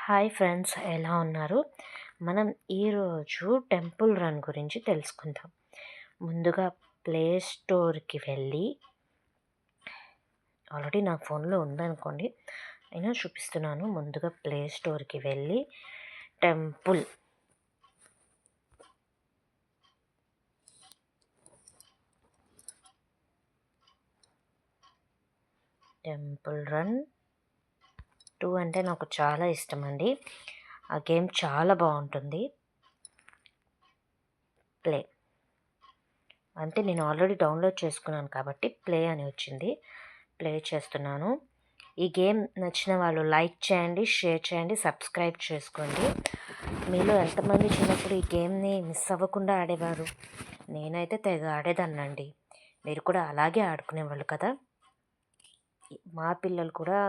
Hi friends, ఎలా ఉన్నారు? మనం ఈరోజు టెంపుల్ రన్ గురించి తెలుసుకుందాం. ముందుగా ప్లే స్టోర్కి వెళ్ళి, ఆల్రెడీ నా ఫోన్లో ఉందనుకోండి, అయినా చూపిస్తున్నాను. ముందుగా ప్లే స్టోర్కి వెళ్ళి టెంపుల్ రన్ 2 అంటే నాకు చాలా ఇష్టం అండి. ఆ గేమ్ చాలా బాగుంటుంది. ప్లే అంటే నేను ఆల్రెడీ డౌన్లోడ్ చేసుకున్నాను కాబట్టి ప్లే అని వచ్చింది. ప్లే చేస్తున్నాను. ఈ గేమ్ నచ్చిన వాళ్ళు లైక్ చేయండి, షేర్ చేయండి, సబ్స్క్రైబ్ చేసుకోండి. మీలో ఎంతమంది చిన్నప్పుడు ఈ గేమ్ని మిస్ అవ్వకుండా ఆడేవారు? నేనైతే తెగ ఆడేదాన్నండి. మీరు కూడా అలాగే ఆడుకునేవాళ్ళు కదా. మా పిల్లలు కూడా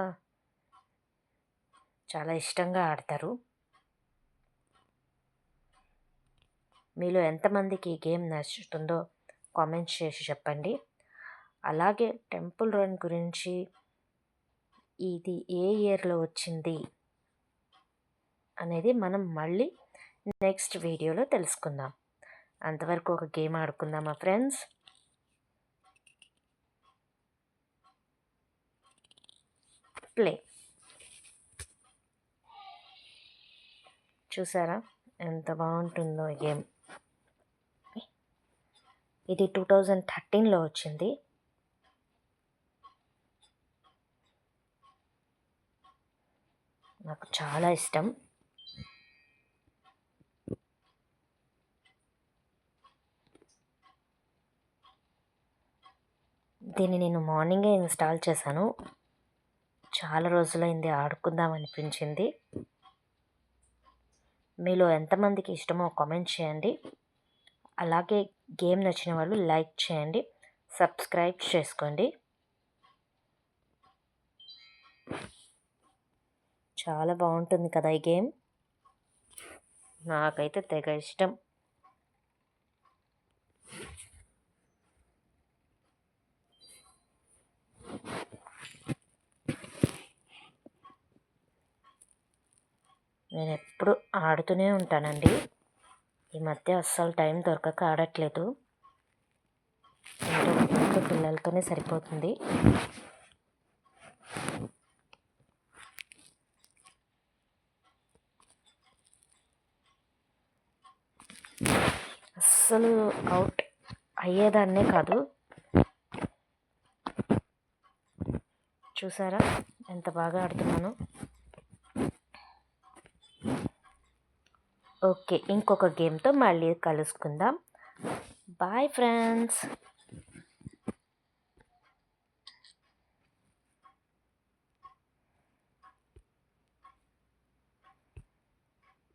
చాలా ఇష్టంగా ఆడతారు. మీలో ఎంతమందికి ఈ గేమ్ నచ్చుతుందో కామెంట్స్ చేసి చెప్పండి. అలాగే టెంపుల్ రన్ గురించి, ఇది ఏ ఇయర్లో వచ్చింది అనేది మనం మళ్ళీ నెక్స్ట్ వీడియోలో తెలుసుకుందాం. అంతవరకు ఒక గేమ్ ఆడుకుందామా ఫ్రెండ్స్? ప్లే. చూసారా ఎంత బాగుంటుందో ఈ గేమ్. ఇది 2013లో వచ్చింది. నాకు చాలా ఇష్టం. దీన్ని నేను మార్నింగే ఇన్స్టాల్ చేశాను. చాలా రోజులైంది ఆడుకుందాం అనిపించింది. మీలో ఎంతమందికి ఇష్టమో కామెంట్ చేయండి. అలాగే గేమ్ నచ్చిన వాళ్ళు లైక్ చేయండి, సబ్స్క్రైబ్ చేసుకోండి. చాలా బాగుంటుంది కదా ఈ గేమ్. నాకైతే తెగ ఇష్టం. నేను ఎప్పుడు ఆడుతూనే ఉంటానండి. ఈ మధ్య అస్సలు టైం దొరకక ఆడట్లేదు. ఇంట్లో పిల్లలతోనే సరిపోతుంది. అస్సలు అవుట్ అయ్యేదాన్నే కాదు. చూసారా ఎంత బాగా ఆడుతున్నాను. ఓకే, ఇంకొక గేమ్తో మళ్ళీ కలుసుకుందాం. Bye friends.